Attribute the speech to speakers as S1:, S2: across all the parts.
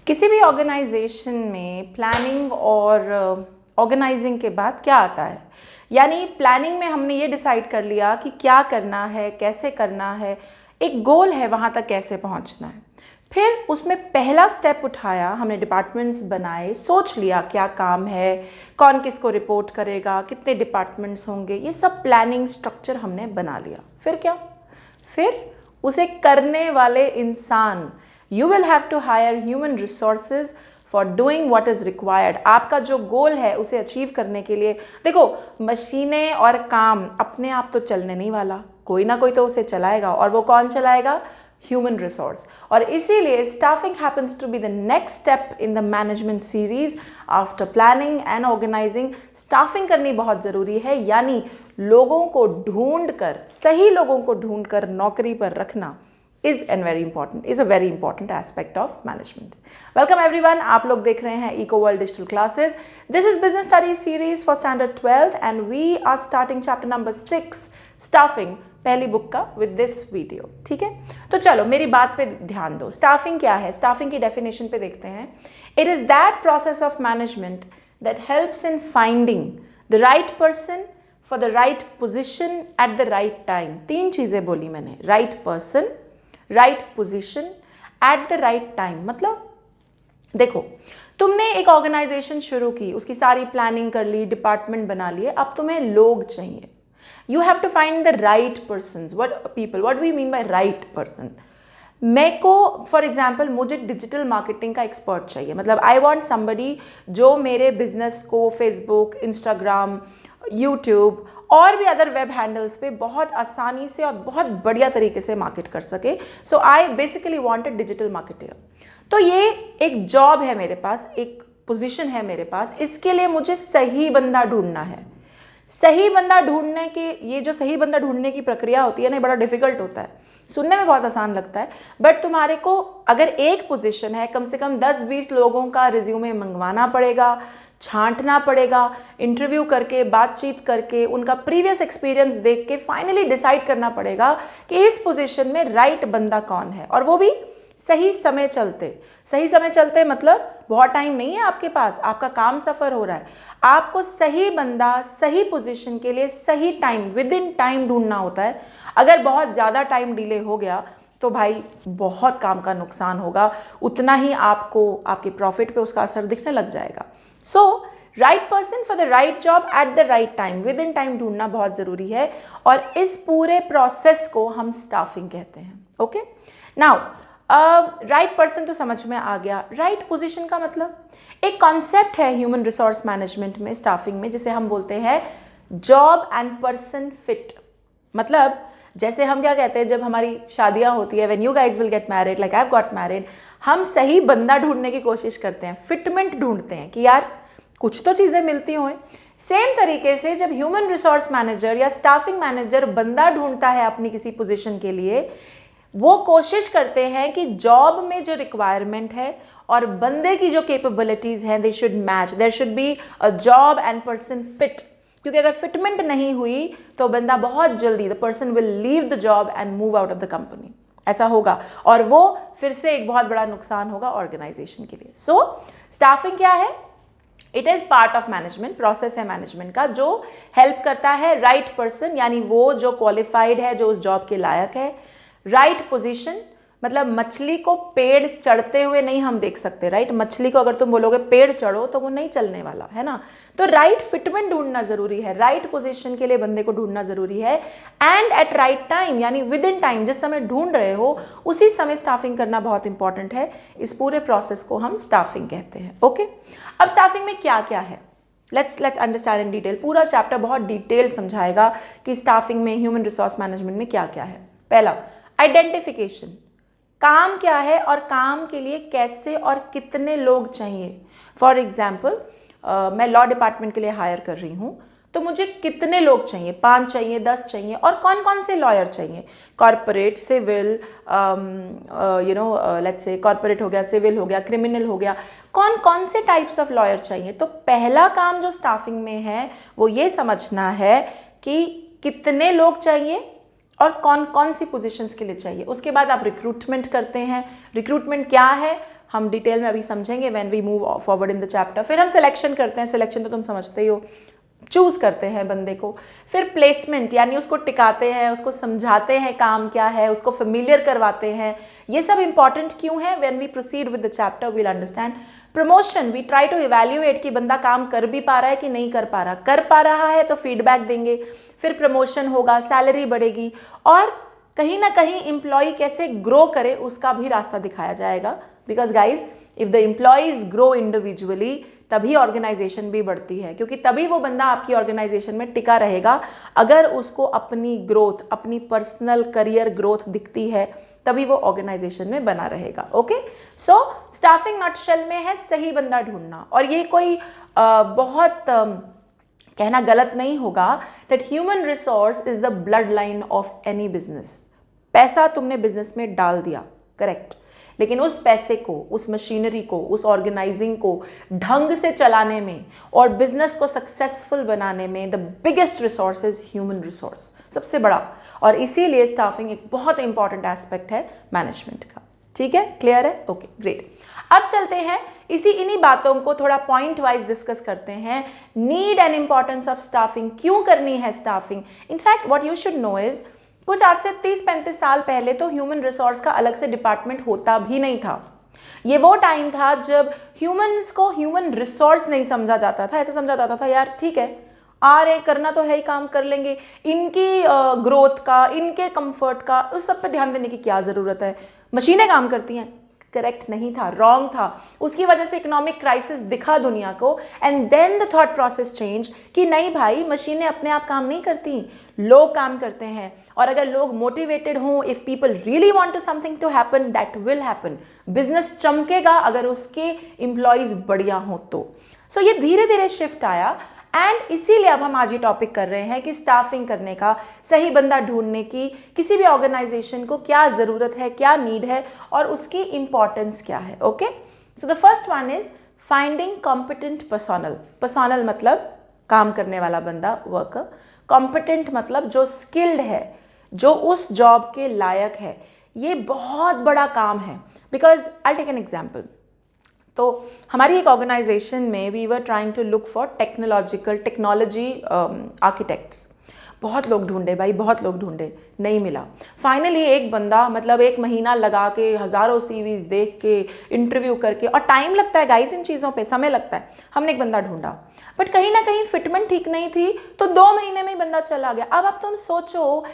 S1: किसी भी ऑर्गेनाइजेशन में प्लानिंग और ऑर्गेनाइजिंग के बाद क्या आता है, यानी प्लानिंग में हमने ये डिसाइड कर लिया कि क्या करना है, कैसे करना है, एक गोल है वहाँ तक कैसे पहुँचना है। फिर उसमें पहला स्टेप उठाया, हमने डिपार्टमेंट्स बनाए, सोच लिया क्या काम है, कौन किसको रिपोर्ट करेगा, कितने डिपार्टमेंट्स होंगे, ये सब प्लानिंग स्ट्रक्चर हमने बना लिया। फिर क्या, फिर उसे करने वाले इंसान, you will have to hire human resources for doing what is required. आपका जो गोल है उसे अचीव करने के लिए, देखो मशीनें और काम अपने आप तो चलने नहीं वाला, कोई ना कोई तो उसे चलाएगा, और वो कौन चलाएगा? Human resource. और इसीलिए staffing happens to be the next step in the management series. After planning and organising, staffing करनी बहुत ज़रूरी है, यानी लोगों को ढूंढकर, सही लोगों को ढूंढकर नौकरी पर रखना is a very important aspect of management. Welcome everyone, आप लोग देख रहे हैं Eco World Digital Classes. This is Business Studies series for Standard 12th and we are starting chapter number 6, Staffing, पहली बुक का with this video. ठीक है, तो चलो मेरी बात पे ध्यान दो। स्टाफिंग क्या है? स्टाफिंग की डेफिनेशन पे देखते हैं। It is that process of management that helps in finding the right person for the right position at the right time. तीन चीज़ें बोली मैंने, right person, right position eight the right time. मतलब देखो, तुमने एक ऑर्गेनाइजेशन शुरू की, उसकी सारी प्लानिंग कर ली, डिपार्टमेंट बना लिए, अब तुम्हें लोग चाहिए। You have to find the right person. What we mean by right person? मेरे को फॉर एग्जाम्पल, मुझे डिजिटल मार्केटिंग का एक्सपर्ट चाहिए। मतलब आई वॉन्ट समबडी जो मेरे बिजनेस को फेसबुक, इंस्टाग्राम, यूट्यूब और भी अदर वेब हैंडल्स पे बहुत आसानी से और बहुत बढ़िया तरीके से मार्केट कर सके। So I basically wanted digital marketer. तो ये एक जॉब है मेरे पास, एक पोजीशन है मेरे पास। इसके लिए मुझे सही बंदा ढूंढना है। सही बंदा ढूंढने के, ये जो सही बंदा ढूंढने की प्रक्रिया होती है ना, बड़ा डिफिकल्ट होता है। सुनने में बहुत आसान लगता है, बट तुम्हारे को अगर एक पोजीशन है, कम से कम 10-20 लोगों का रिज्यूमे मंगवाना पड़ेगा, छांटना पड़ेगा, इंटरव्यू करके, बातचीत करके, उनका प्रीवियस एक्सपीरियंस देख के फाइनली डिसाइड करना पड़ेगा कि इस पोजीशन में राइट बंदा कौन है, और वो भी सही समय चलते। सही समय चलते मतलब बहुत टाइम नहीं है आपके पास, आपका काम सफ़र हो रहा है, आपको सही बंदा सही पोजीशन के लिए सही टाइम, विद इन टाइम ढूंढना होता है। अगर बहुत ज़्यादा टाइम डिले हो गया तो भाई बहुत काम का नुकसान होगा, उतना ही आपको आपके प्रॉफिट पे उसका असर दिखने लग जाएगा। So right person for the right job at the right time, within time ढूंढना बहुत ज़रूरी है, और इस पूरे प्रोसेस को हम स्टाफिंग कहते हैं। ओके, नाउ राइट पर्सन तो समझ में आ गया। राइट पोजीशन का मतलब, एक कॉन्सेप्ट है ह्यूमन रिसोर्स मैनेजमेंट में, स्टाफिंग में, जिसे हम बोलते हैं जॉब एंड पर्सन फिट। मतलब जैसे हम क्या कहते हैं, जब हमारी शादियां होती है, when you guys will get married, like I have got married, हम सही बंदा ढूंढने की कोशिश करते हैं, फिटमेंट ढूंढते हैं कि यार कुछ तो चीज़ें मिलती हों। सेम तरीके से जब ह्यूमन रिसोर्स मैनेजर या स्टाफिंग मैनेजर बंदा ढूंढता है अपनी किसी पोजीशन के लिए, वो कोशिश करते हैं कि जॉब में जो रिक्वायरमेंट है और बंदे की जो कैपेबिलिटीज़ हैं, they should match, there should be a job and person fit. क्योंकि अगर फिटमेंट नहीं हुई तो बंदा बहुत जल्दी, the person will leave the job and move out of the company, ऐसा होगा, और वो फिर से एक बहुत बड़ा नुकसान होगा ऑर्गेनाइजेशन के लिए। सो स्टाफिंग क्या है? It is part of management, process है मैनेजमेंट का, जो हेल्प करता है राइट पर्सन, यानी वो जो क्वालिफाइड है, जो उस जॉब के लायक है। राइट पोजीशन मतलब मछली को पेड़ चढ़ते हुए नहीं हम देख सकते, राइट? मछली को अगर तुम बोलोगे पेड़ चढ़ो तो वो नहीं चलने वाला है ना। तो राइट फिटमेंट ढूंढना जरूरी है, राइट पोजीशन के लिए बंदे को ढूंढना जरूरी है, एंड एट राइट टाइम, यानी विद इन टाइम, जिस समय ढूंढ रहे हो उसी समय स्टाफिंग करना बहुत इंपॉर्टेंट है। इस पूरे प्रोसेस को हम स्टाफिंग कहते हैं। ओके, अब स्टाफिंग में क्या क्या है, लेट्स अंडरस्टैंड इन डिटेल। पूरा चैप्टर बहुत डिटेल समझाएगा कि स्टाफिंग में, ह्यूमन रिसोर्स मैनेजमेंट में क्या क्या है। पहला, आइडेंटिफिकेशन, काम क्या है और काम के लिए कैसे और कितने लोग चाहिए। फॉर एग्जाम्पल, मैं लॉ डिपार्टमेंट के लिए हायर कर रही हूँ, तो मुझे कितने लोग चाहिए? 5 चाहिए, 10 चाहिए, और कौन कौन से लॉयर चाहिए? Corporate, civil, let's say corporate हो गया, सिविल हो गया, क्रिमिनल हो गया, कौन कौन से टाइप्स ऑफ लॉयर चाहिए। तो पहला काम जो स्टाफिंग में है वो ये समझना है कि कितने लोग चाहिए और कौन कौन सी पोजीशंस के लिए चाहिए। उसके बाद आप रिक्रूटमेंट करते हैं। रिक्रूटमेंट क्या है? हम डिटेल में अभी समझेंगे when we move forward in the chapter. फिर हम सिलेक्शन करते हैं, सिलेक्शन तो तुम समझते ही हो, चूज करते हैं बंदे को। फिर प्लेसमेंट यानी उसको टिकाते हैं, उसको समझाते हैं काम क्या है, उसको फेमिलियर करवाते हैं। ये सब इंपॉर्टेंट क्यों है? When we proceed with the chapter we'll understand. Promotion, we try to evaluate कि बंदा काम कर भी पा रहा है कि नहीं कर पा रहा। कर पा रहा है तो फीडबैक देंगे, फिर प्रमोशन होगा, सैलरी बढ़ेगी, और कहीं ना कहीं एम्प्लॉय कैसे ग्रो करे उसका भी रास्ता दिखाया जाएगा। Because guys, if the employees grow individually तभी ऑर्गेनाइजेशन भी बढ़ती है, क्योंकि तभी वो बंदा आपकी ऑर्गेनाइजेशन में टिका रहेगा अगर उसको अपनी ग्रोथ, अपनी पर्सनल करियर ग्रोथ दिखती है, तभी वो ऑर्गेनाइजेशन में बना रहेगा। ओके, सो स्टाफिंग नटशेल में है सही बंदा ढूंढना। और ये कोई बहुत कहना गलत नहीं होगा that human resource is the blood line of any business. पैसा तुमने बिजनेस में डाल दिया, करेक्ट, लेकिन उस पैसे को, उस मशीनरी को, उस ऑर्गेनाइजिंग को ढंग से चलाने में और बिजनेस को सक्सेसफुल बनाने में the biggest resource is human resource, सबसे बड़ा। और इसीलिए स्टाफिंग एक बहुत इंपॉर्टेंट एस्पेक्ट है मैनेजमेंट का। ठीक है, क्लियर है? Okay, great. अब चलते हैं इन्हीं बातों को थोड़ा पॉइंट वाइज डिस्कस करते हैं। Need and importance of staffing, क्यों करनी है staffing. In fact what you should know is, कुछ आज से 30-35 साल पहले तो ह्यूमन रिसोर्स का अलग से डिपार्टमेंट होता भी नहीं था। ये वो टाइम था जब ह्यूमंस को ह्यूमन रिसोर्स नहीं समझा जाता था। ऐसा समझा जाता था यार ठीक है, आ रहे करना तो है ही, काम कर लेंगे, इनकी ग्रोथ का, इनके कंफर्ट का, उस सब पे ध्यान देने की क्या ज़रूरत है, मशीनें काम करती हैं। करेक्ट नहीं था, रॉन्ग था। उसकी वजह से इकोनॉमिक क्राइसिस दिखा दुनिया को, and then the thought process change कि नहीं भाई, मशीनें अपने आप काम नहीं करती, लोग काम करते हैं। और अगर लोग मोटिवेटेड हों, if people really want to something to happen, that will happen. Business चमकेगा अगर उसके एम्प्लॉयज बढ़िया हों तो। सो ये धीरे धीरे शिफ्ट आया, एंड इसीलिए अब हम आज ये टॉपिक कर रहे हैं कि स्टाफिंग करने का, सही बंदा ढूंढने की किसी भी ऑर्गेनाइजेशन को क्या ज़रूरत है, क्या नीड है और उसकी इंपॉर्टेंस क्या है। Okay, so the first one is finding competent personnel. Personnel मतलब काम करने वाला बंदा, वर्कर। कॉम्पिटेंट मतलब जो स्किल्ड है, जो उस जॉब के लायक है। ये बहुत बड़ा काम है। Because I take an example. तो हमारी एक ऑर्गेनाइजेशन में we were trying to look for technology architects. बहुत लोग ढूंढे भाई, बहुत लोग ढूंढे, नहीं मिला। फाइनली एक बंदा, मतलब 1 महीना लगा के, हज़ारों सीवीज देख के, इंटरव्यू करके, और टाइम लगता है गाइस इन चीज़ों पे, समय लगता है। हमने एक बंदा ढूंढा, बट कहीं ना कहीं फिटमेंट ठीक नहीं थी, तो 2 महीने में ही बंदा चला गया। अब तुम सोचो,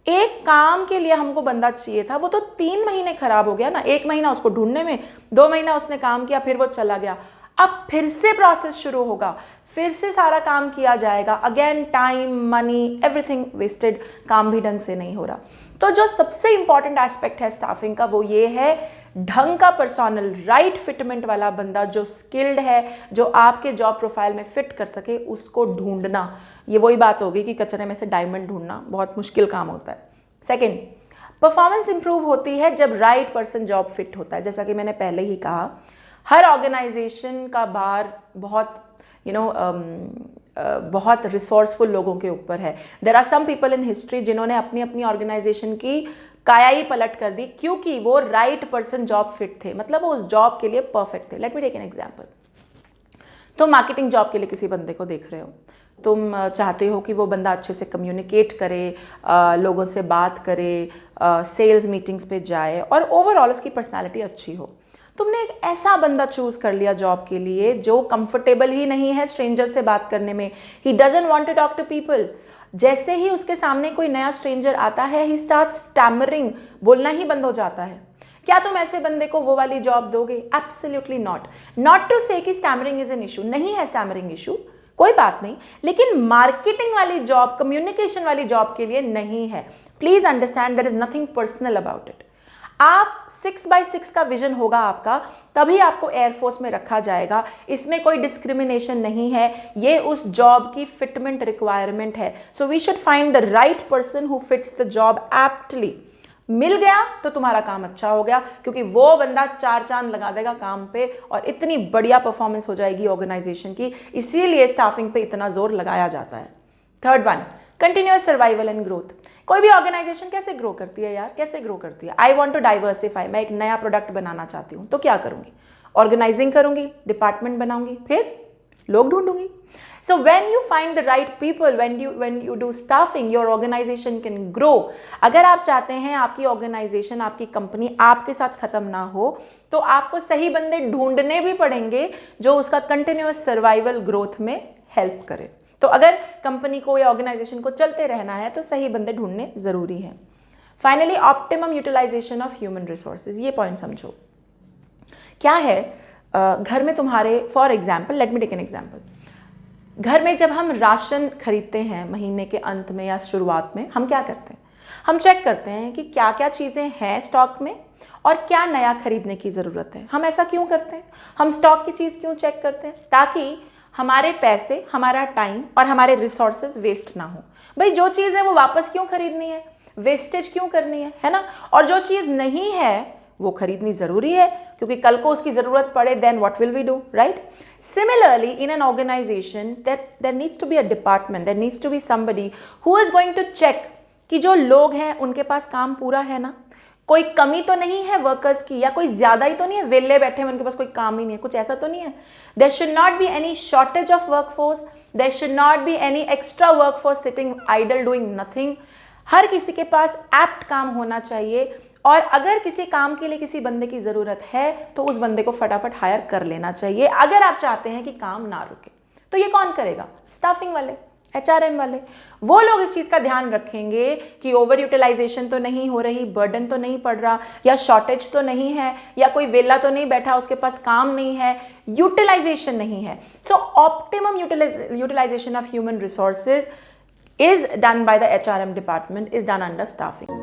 S1: एक काम के लिए हमको बंदा चाहिए था, वो तो 3 महीने खराब हो गया ना। 1 महीना उसको ढूंढने में, 2 महीना उसने काम किया, फिर वो चला गया। अब फिर से प्रोसेस शुरू होगा, फिर से सारा काम किया जाएगा, again time, money, everything wasted, काम भी ढंग से नहीं हो रहा। तो जो सबसे इंपॉर्टेंट एस्पेक्ट है स्टाफिंग का, वो ये है ढंग का पर्सोनल, राइट फिटमेंट वाला बंदा, जो स्किल्ड है, जो आपके जॉब प्रोफाइल में फिट कर सके, उसको ढूंढना। ये वही बात होगी कि कचरे में से डायमंड ढूंढना बहुत मुश्किल काम होता है। सेकंड, परफॉर्मेंस इंप्रूव होती है जब राइट पर्सन जॉब फिट होता है। जैसा कि मैंने पहले ही कहा, हर ऑर्गेनाइजेशन का भार बहुत बहुत रिसोर्सफुल लोगों के ऊपर है। There are some people in history जिन्होंने अपनी अपनी ऑर्गेनाइजेशन की काया ही पलट कर दी, क्योंकि वो राइट पर्सन जॉब फिट थे, मतलब वो उस जॉब के लिए परफेक्ट थे। Let me take an example. तुम मार्केटिंग जॉब के लिए किसी बंदे को देख रहे हो, तुम चाहते हो कि वो बंदा अच्छे से कम्युनिकेट करे, लोगों से बात करे, सेल्स मीटिंग्स पे जाए, और ओवरऑल उसकी पर्सनालिटी अच्छी हो। तुमने एक ऐसा बंदा चूज कर लिया जॉब के लिए जो कंफर्टेबल ही नहीं है स्ट्रेंजर से बात करने में। He doesn't want to talk to people. जैसे ही उसके सामने कोई नया स्ट्रेंजर आता है, ही स्टार्ट स्टैमरिंग, बोलना ही बंद हो जाता है। क्या तुम ऐसे बंदे को वो वाली जॉब दोगे? Absolutely not. नॉट टू से कि स्टैमरिंग इज एन इशू, नहीं है स्टैमरिंग इशू, कोई बात नहीं, लेकिन मार्केटिंग वाली जॉब, कम्युनिकेशन वाली जॉब के लिए नहीं है। Please understand, there is nothing personal about it. आप 6x6 का विजन होगा आपका, तभी आपको एयरफोर्स में रखा जाएगा। इसमें कोई डिस्क्रिमिनेशन नहीं है, ये उस जॉब की फिटमेंट रिक्वायरमेंट है। So we should find the right person who fits the job aptly. मिल गया तो तुम्हारा काम अच्छा हो गया, क्योंकि वो बंदा 4 चांद लगा देगा काम पे, और इतनी बढ़िया परफॉर्मेंस हो जाएगी ऑर्गेनाइजेशन की। इसीलिए स्टाफिंग पे इतना जोर लगाया जाता है। Third one, continuous survival and growth. कोई भी ऑर्गेनाइजेशन कैसे ग्रो करती है यार, कैसे ग्रो करती है? आई वॉन्ट टू डाइवर्सिफाई, मैं एक नया प्रोडक्ट बनाना चाहती हूँ, तो क्या करूँगी? ऑर्गेनाइजिंग करूँगी, डिपार्टमेंट बनाऊँगी, फिर लोग ढूंढूंगी. So when you find the right people, when you do staffing, your organization can grow. अगर आप चाहते हैं आपकी ऑर्गेनाइजेशन, आपकी कंपनी आपके साथ खत्म ना हो, तो आपको सही बंदे ढूंढने भी पड़ेंगे जो उसका कंटिन्यूअस सर्वाइवल ग्रोथ में हेल्प करे. तो अगर कंपनी को या ऑर्गेनाइजेशन को चलते रहना है तो सही बंदे ढूंढने जरूरी है. Finally, optimum utilisation of human resources. ये पॉइंट समझो. क्या है, घर में तुम्हारे, for example, let me take an example. घर में जब हम राशन खरीदते हैं महीने के अंत में या शुरुआत में, हम क्या करते हैं? हम चेक करते हैं कि क्या क्या चीज़ें हैं स्टॉक में और क्या नया खरीदने की ज़रूरत है. हम ऐसा क्यों करते हैं? हम स्टॉक की चीज़ क्यों चेक करते हैं? ताकि हमारे पैसे, हमारा टाइम और हमारे रिसोर्सेज वेस्ट ना हो. भाई जो चीज़ है वो वापस क्यों खरीदनी है, वेस्टेज क्यों करनी है ना? और जो चीज़ नहीं है वो खरीदनी जरूरी है, क्योंकि कल को उसकी जरूरत पड़े, then what will we do, right? Similarly, in an organisation there needs to be a department, there needs to be somebody who is going to check कि जो लोग हैं उनके पास काम पूरा है ना, कोई कमी तो नहीं है वर्कर्स की, या कोई ज्यादा ही तो नहीं है, वेले बैठे हैं उनके पास कोई काम ही नहीं है, कुछ ऐसा तो नहीं है. There should not be any shortage of workforce, there should not be any extra workforce sitting idle doing nothing. हर किसी के पास एप्ट काम होना चाहिए, और अगर किसी काम के लिए किसी बंदे की ज़रूरत है तो उस बंदे को फटाफट हायर कर लेना चाहिए, अगर आप चाहते हैं कि काम ना रुके. तो ये कौन करेगा? स्टाफिंग वाले, HRM वाले. वो लोग इस चीज़ का ध्यान रखेंगे कि ओवर यूटिलाइजेशन तो नहीं हो रही, बर्डन तो नहीं पड़ रहा, या शॉर्टेज तो नहीं है, या कोई वेला तो नहीं बैठा उसके पास काम नहीं है, यूटिलाइजेशन नहीं है. So optimum utilisation of human resources is done by the HRM department, is done under staffing.